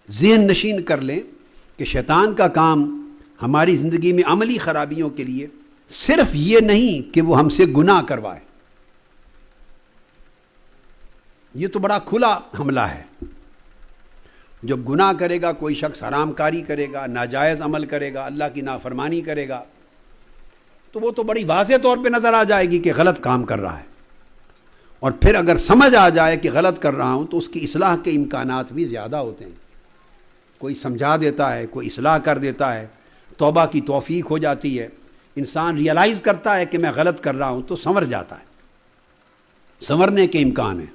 ذہن نشین کر لیں کہ شیطان کا کام ہماری زندگی میں عملی خرابیوں کے لیے صرف یہ نہیں کہ وہ ہم سے گناہ کروائے، یہ تو بڑا کھلا حملہ ہے۔ جب گناہ کرے گا، کوئی شخص حرام کاری کرے گا، ناجائز عمل کرے گا، اللہ کی نافرمانی کرے گا، تو وہ تو بڑی واضح طور پہ نظر آ جائے گی کہ غلط کام کر رہا ہے، اور پھر اگر سمجھ آ جائے کہ غلط کر رہا ہوں تو اس کی اصلاح کے امکانات بھی زیادہ ہوتے ہیں۔ کوئی سمجھا دیتا ہے، کوئی اصلاح کر دیتا ہے، توبہ کی توفیق ہو جاتی ہے، انسان ریئلائز کرتا ہے کہ میں غلط کر رہا ہوں تو سنور جاتا ہے، سنورنے کے امکان ہیں۔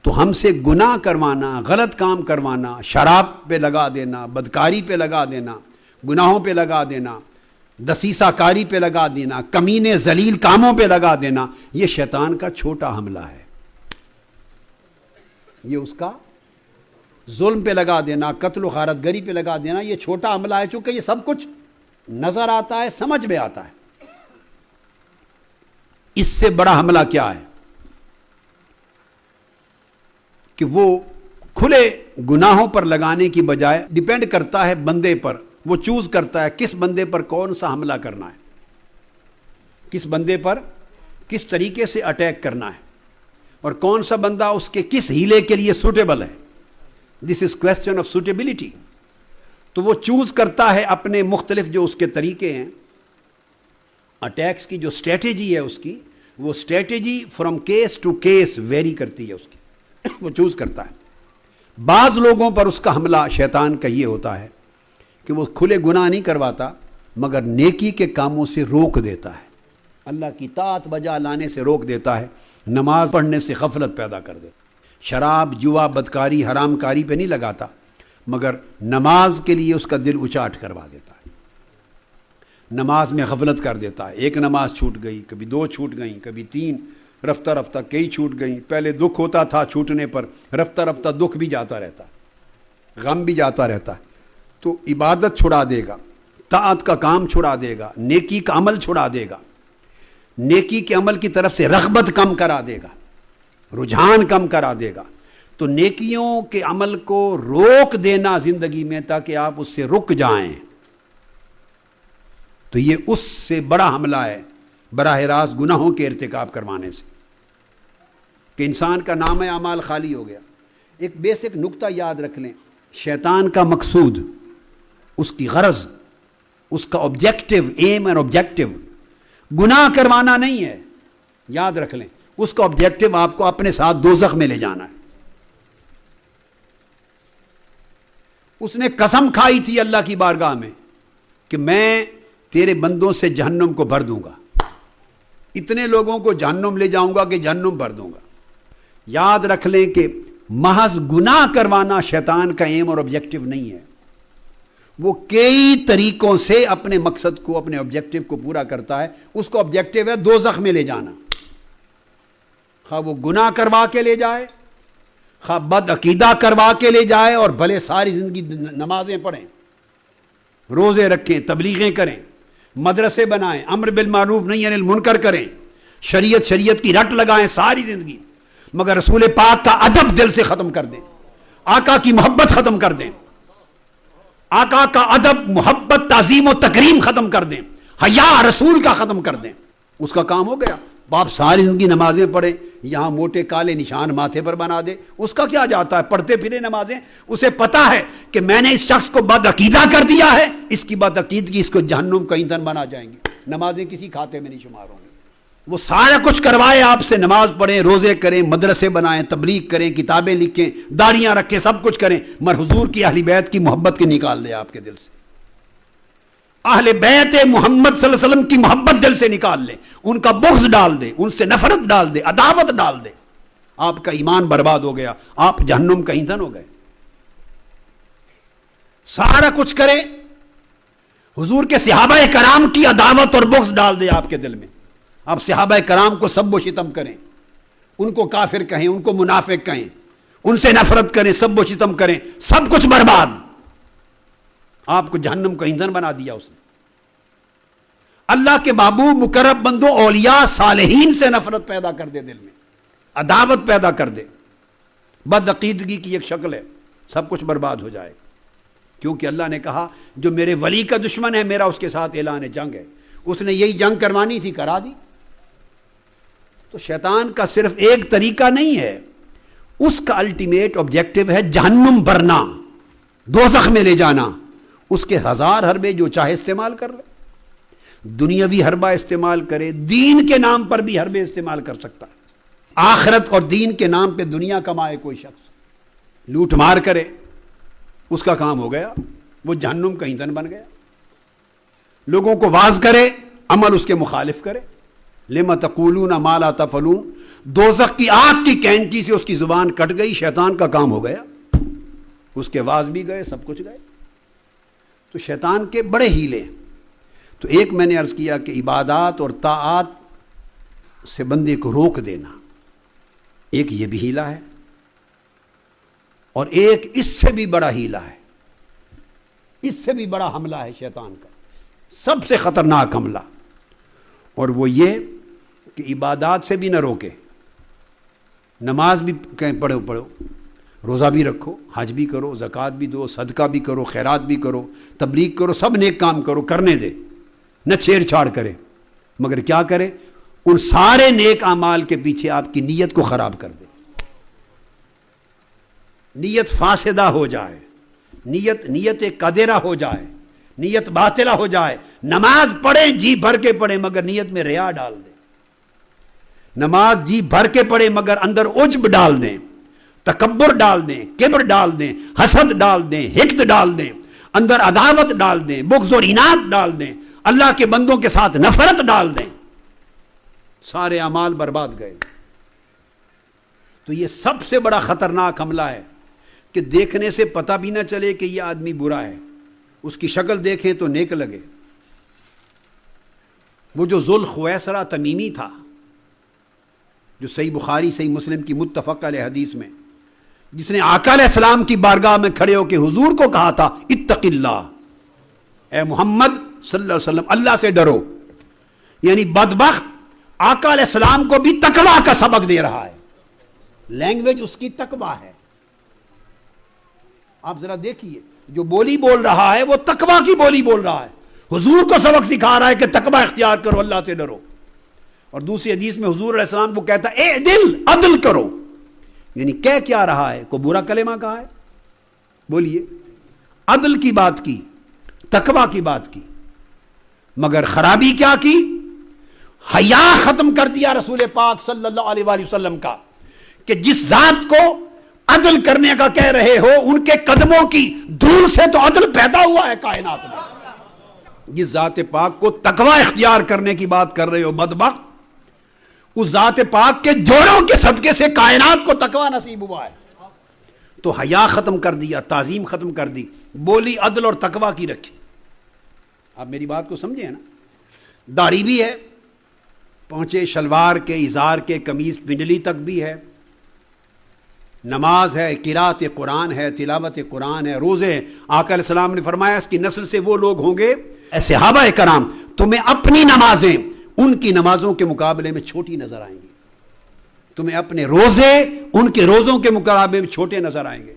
تو ہم سے گناہ کروانا، غلط کام کروانا، شراب پہ لگا دینا، بدکاری پہ لگا دینا، گناہوں پہ لگا دینا، دسیسہ کاری پہ لگا دینا، کمینے ذلیل کاموں پہ لگا دینا، یہ شیطان کا چھوٹا حملہ ہے۔ یہ اس کا ظلم پہ لگا دینا، قتل و غارت گری پہ لگا دینا، یہ چھوٹا حملہ ہے، چونکہ یہ سب کچھ نظر آتا ہے، سمجھ میں آتا ہے۔ اس سے بڑا حملہ کیا ہے کہ وہ کھلے گناہوں پر لگانے کی بجائے ڈیپینڈ کرتا ہے بندے پر، وہ چوز کرتا ہے کس بندے پر کون سا حملہ کرنا ہے، کس بندے پر کس طریقے سے اٹیک کرنا ہے، اور کون سا بندہ اس کے کس ہیلے کے لیے سوٹیبل ہے۔ دس از کویسچن آف سوٹیبلٹی۔ تو وہ چوز کرتا ہے اپنے مختلف جو اس کے طریقے ہیں، اٹیکس کی جو اسٹریٹجی ہے اس کی، وہ strategy from case to case vary کرتی ہے اس کی، وہ چوز کرتا ہے۔ بعض لوگوں پر اس کا حملہ شیطان کا یہ ہوتا ہے کہ وہ کھلے گناہ نہیں کرواتا مگر نیکی کے کاموں سے روک دیتا ہے، اللہ کی طاعت بجا لانے سے روک دیتا ہے، نماز پڑھنے سے غفلت پیدا کر دیتا ہے، شراب، جوا، بدکاری، حرام کاری پہ نہیں لگاتا مگر نماز کے لیے اس کا دل اچاٹ کروا دیتا ہے، نماز میں غفلت کر دیتا ہے۔ ایک نماز چھوٹ گئی، کبھی 2 چھوٹ گئیں، کبھی 3، رفتہ رفتہ کئی چھوٹ گئیں۔ پہلے دکھ ہوتا تھا چھوٹنے پر، رفتہ رفتہ دکھ بھی جاتا رہتا ہے، غم بھی جاتا رہتا ہے۔ تو عبادت چھڑا دے گا، طاعت کا کام چھڑا دے گا، نیکی کا عمل چھڑا دے گا، نیکی کے عمل کی طرف سے رغبت کم کرا دے گا، رجحان کم کرا دے گا۔ تو نیکیوں کے عمل کو روک دینا زندگی میں تاکہ آپ اس سے رک جائیں، تو یہ اس سے بڑا حملہ ہے براہ راست گناہوں کے ارتکاب کروانے سے، کہ انسان کا نام اعمال خالی ہو گیا۔ ایک بیسک نقطہ یاد رکھ لیں، شیطان کا مقصود، اس کی غرض، اس کا آبجیکٹو، ایم اور آبجیکٹو گناہ کروانا نہیں ہے، یاد رکھ لیں۔ اس کا آبجیکٹو آپ کو اپنے ساتھ دوزخ میں لے جانا ہے۔ اس نے قسم کھائی تھی اللہ کی بارگاہ میں کہ میں تیرے بندوں سے جہنم کو بھر دوں گا، اتنے لوگوں کو جہنم لے جاؤں گا کہ جہنم بھر دوں گا۔ یاد رکھ لیں کہ محض گناہ کروانا شیطان کا ایم اور آبجیکٹو نہیں ہے، وہ کئی طریقوں سے اپنے مقصد کو، اپنے آبجیکٹو کو پورا کرتا ہے۔ اس کا آبجیکٹو ہے دوزخ میں لے جانا، خواہ وہ گناہ کروا کے لے جائے، خواہ بد عقیدہ کروا کے لے جائے، اور بھلے ساری زندگی نمازیں پڑھیں، روزے رکھیں، تبلیغیں کریں، مدرسے بنائیں، امر بالمعروف نہی عن المنکر کریں، شریعت کی رٹ لگائیں ساری زندگی، مگر رسول پاک کا ادب دل سے ختم کر دیں، آقا کی محبت ختم کر دیں، آقا کا ادب، محبت، تعظیم و تکریم ختم کر دیں، حیا رسول کا ختم کر دیں، اس کا کام ہو گیا۔ باپ ساری زندگی نمازیں پڑھیں، یہاں موٹے کالے نشان ماتھے پر بنا دے، اس کا کیا جاتا ہے، پڑھتے پھرے نمازیں۔ اسے پتا ہے کہ میں نے اس شخص کو بد عقیدہ کر دیا ہے، اس کی بد عقیدگی اس کو جہنم کا ایندھن بنا جائیں گی، نمازیں کسی کھاتے میں نہیں شمار ہوں گی۔ وہ سارا کچھ کروائے آپ سے، نماز پڑھیں، روزے کریں، مدرسے بنائیں، تبلیغ کریں، کتابیں لکھیں، داڑیاں رکھیں، سب کچھ کریں، مگر حضور کی اہل بیت کی محبت کی نکال دے آپ کے دل سے، اہل بیت محمد صلی اللہ علیہ وسلم کی محبت دل سے نکال لے، ان کا بغض ڈال دے، ان سے نفرت ڈال دے، عداوت ڈال دے، آپ کا ایمان برباد ہو گیا، آپ جہنم کا ایندھن ہو گئے۔ سارا کچھ کرے، حضور کے صحابہ کرام کی عداوت اور بغض ڈال دے آپ کے دل میں، آپ صحابہ کرام کو سب و شتم کریں، ان کو کافر کہیں، ان کو منافق کہیں، ان سے نفرت کریں، سب و شتم کریں، سب کچھ برباد، آپ کو جہنم کا ایندھن بنا دیا اس نے۔ اللہ کے محبوب مقرب بندوں، اولیاء صالحین سے نفرت پیدا کر دے، دل میں عداوت پیدا کر دے، بد عقیدگی کی ایک شکل ہے۔ سب کچھ برباد ہو جائے گا، کیونکہ اللہ نے کہا جو میرے ولی کا دشمن ہے میرا اس کے ساتھ اعلان جنگ ہے، اس نے یہی جنگ کروانی تھی، کرا دی۔ تو شیطان کا صرف ایک طریقہ نہیں ہے، اس کا الٹیمیٹ آبجیکٹو ہے جہنم بھرنا، دوزخ میں لے جانا۔ اس کے ہزار حربے جو چاہے استعمال کر لے، دنیاوی حربہ استعمال کرے، دین کے نام پر بھی حربے استعمال کر سکتا ہے۔ آخرت اور دین کے نام پہ دنیا کمائے کوئی شخص، لوٹ مار کرے، اس کا کام ہو گیا، وہ جہنم کا ایندھن بن گیا۔ لوگوں کو واعظ کرے، عمل اس کے مخالف کرے، لما تقولون ما لا تفعلون، دوزخ کی آگ کی کینچی سے اس کی زبان کٹ گئی، شیطان کا کام ہو گیا، اس کے واعظ بھی گئے، سب کچھ گئے۔ تو شیطان کے بڑے ہیلے ہیں۔ تو ایک میں نے عرض کیا کہ عبادات اور طاعات سے بندے کو روک دینا، ایک یہ بھی ہیلا ہے، اور ایک اس سے بھی بڑا ہیلا ہے، اس سے بھی بڑا حملہ ہے شیطان کا، سب سے خطرناک حملہ، اور وہ یہ کہ عبادات سے بھی نہ روکے، نماز بھی کہیں پڑھو، روزہ بھی رکھو، حج بھی کرو، زکوٰۃ بھی دو، صدقہ بھی کرو، خیرات بھی کرو، تبلیغ کرو، سب نیک کام کرو، کرنے دے، نہ چھیڑ چھاڑ کرے، مگر کیا کرے؟ ان سارے نیک اعمال کے پیچھے آپ کی نیت کو خراب کر دے، نیت فاسدہ ہو جائے، نیت قدرہ ہو جائے، نیت باطلہ ہو جائے۔ نماز پڑھیں، جی بھر کے پڑھیں، مگر نیت میں ریا ڈال دیں، نماز جی بھر کے پڑھیں مگر اندر عجب ڈال دیں، تکبر ڈال دیں، کبر ڈال دیں، حسد ڈال دیں، حقد ڈال دیں، اندر عداوت ڈال دیں، بغض اور عناد ڈال دیں، اللہ کے بندوں کے ساتھ نفرت ڈال دیں، سارے اعمال برباد گئے۔ تو یہ سب سے بڑا خطرناک حملہ ہے کہ دیکھنے سے پتہ بھی نہ چلے کہ یہ آدمی برا ہے، اس کی شکل دیکھیں تو نیک لگے۔ وہ جو ذوالخویسرہ تمیمی تھا، جو صحیح بخاری صحیح مسلم کی متفق علیہ حدیث میں، جس نے آقا علیہ السلام کی بارگاہ میں کھڑے ہو کے حضور کو کہا تھا اتق اللہ، اے محمد صلی اللہ علیہ وسلم اللہ سے ڈرو، یعنی بدبخت آقا علیہ السلام کو بھی تقویٰ کا سبق دے رہا ہے، لینگویج اس کی تقویٰ ہے۔ آپ ذرا دیکھیے، جو بولی بول رہا ہے وہ تقویٰ کی بولی بول رہا ہے، حضور کو سبق سکھا رہا ہے کہ تقویٰ اختیار کرو، اللہ سے ڈرو۔ اور دوسری حدیث میں حضور علیہ السلام کو کہتا ہے اے دل عدل کرو، یعنی کہہ کیا رہا ہے؟ کو برا کلمہ کہا ہے؟ بولیے، عدل کی بات کی، تقویٰ کی بات کی، مگر خرابی کیا کی؟ حیا ختم کر دیا رسول پاک صلی اللہ علیہ وآلہ وسلم کا، کہ جس ذات کو عدل کرنے کا کہہ رہے ہو ان کے قدموں کی دھول سے تو عدل پیدا ہوا ہے کائنات میں۔ جس ذات پاک کو تقویٰ اختیار کرنے کی بات کر رہے ہو بدبخت، اس ذات پاک کے جوڑوں کے صدقے سے کائنات کو تقویٰ نصیب ہوا ہے۔ تو حیا ختم کر دیا، تعظیم ختم کر دی، بولی عدل اور تقویٰ کی رکھی۔ آپ میری بات کو سمجھیں نا، داڑھی بھی ہے، پہنچے شلوار کے، ازار کے، قمیض پنڈلی تک بھی ہے، نماز ہے، قرات قرآن ہے، تلاوت قرآن ہے، روزے ہیں۔ آقا علیہ السلام نے فرمایا اس کی نسل سے وہ لوگ ہوں گے، اے صحابہ کرام، تمہیں اپنی نمازیں ان کی نمازوں کے مقابلے میں چھوٹی نظر آئیں گی، تمہیں اپنے روزے ان کے روزوں کے مقابلے میں چھوٹے نظر آئیں گے،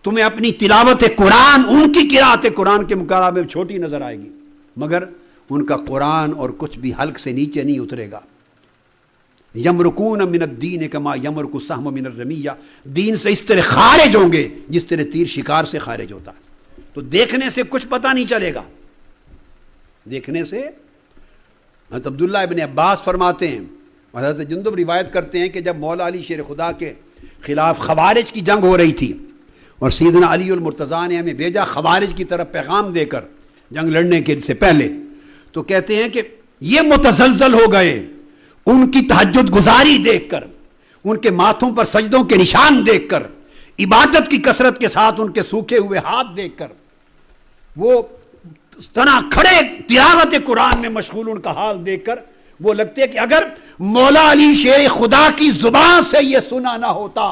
تمہیں اپنی تلاوت قرآن ان کی قرات قرآن کے مقابلے میں چھوٹی نظر آئے گی، مگر ان کا قرآن اور کچھ بھی حلق سے نیچے نہیں اترے گا۔ یمرکون من الدین کما یمرک السہم من الرمیہ، دین سے اس طرح خارج ہوں گے جس طرح تیر شکار سے خارج ہوتا ہے۔ تو دیکھنے سے کچھ پتہ نہیں چلے گا، دیکھنے سے۔ حضرت عبداللہ ابن عباس فرماتے ہیں، حضرت جندب روایت کرتے ہیں کہ جب مولا علی شیر خدا کے خلاف خوارج کی جنگ ہو رہی تھی اور سیدنا علی المرتضیٰ نے ہمیں بھیجا خوارج کی طرف پیغام دے کر جنگ لڑنے کے سے پہلے، تو کہتے ہیں کہ یہ متزلزل ہو گئے ان کی تہجد گزاری دیکھ کر، ان کے ماتھوں پر سجدوں کے نشان دیکھ کر، عبادت کی کثرت کے ساتھ ان کے سوکھے ہوئے ہاتھ دیکھ کر، وہ تنا کھڑے تلاوت قرآن میں مشغول ان کا حال دیکھ کر وہ لگتے ہیں کہ اگر مولا علی شیر خدا کی زبان سے یہ سنا نہ ہوتا،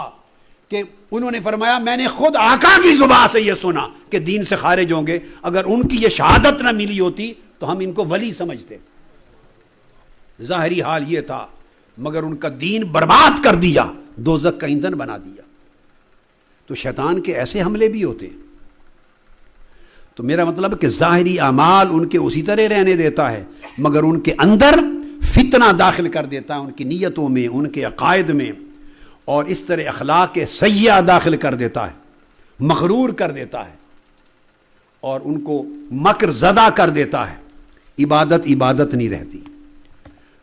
کہ انہوں نے فرمایا میں نے خود آقا کی زبان سے یہ سنا کہ دین سے خارج ہوں گے، اگر ان کی یہ شہادت نہ ملی ہوتی تو ہم ان کو ولی سمجھتے۔ ظاہری حال یہ تھا، مگر ان کا دین برباد کر دیا، دوزخ کا ایندھن بنا دیا۔ تو شیطان کے ایسے حملے بھی ہوتے ہیں. تو میرا مطلب ہے کہ ظاہری اعمال ان کے اسی طرح رہنے دیتا ہے، مگر ان کے اندر فتنہ داخل کر دیتا ہے، ان کی نیتوں میں، ان کے عقائد میں، اور اس طرح اخلاق سیئہ داخل کر دیتا ہے، مغرور کر دیتا ہے، اور ان کو مکر زدہ کر دیتا ہے. عبادت نہیں رہتی.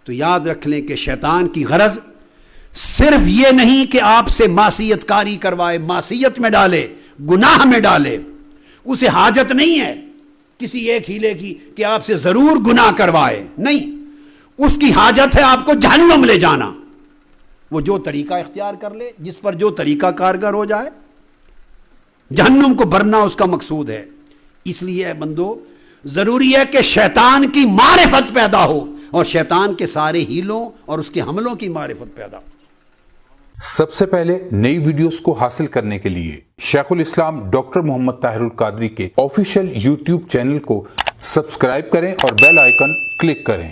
تو یاد رکھ لیں کہ شیطان کی غرض صرف یہ نہیں کہ آپ سے معصیت کاری کروائے، معصیت میں ڈالے، گناہ میں ڈالے. اسے حاجت نہیں ہے کسی ایک ہیلے کی کہ آپ سے ضرور گناہ کروائے، نہیں. اس کی حاجت ہے آپ کو جہنم لے جانا. وہ جو طریقہ اختیار کر لے، جس پر جو طریقہ کارگر ہو جائے، جہنم کو بھرنا اس کا مقصود ہے. اس لیے اے بندو، ضروری ہے کہ شیطان کی معرفت پیدا ہو، اور شیطان کے سارے ہیلوں اور اس کے حملوں کی معرفت پیدا ہو. سب سے پہلے نئی ویڈیوز کو حاصل کرنے کے لیے شیخ الاسلام ڈاکٹر محمد طاہر القادری کے آفیشیل یوٹیوب چینل کو سبسکرائب کریں اور بیل آئیکن کلک کریں.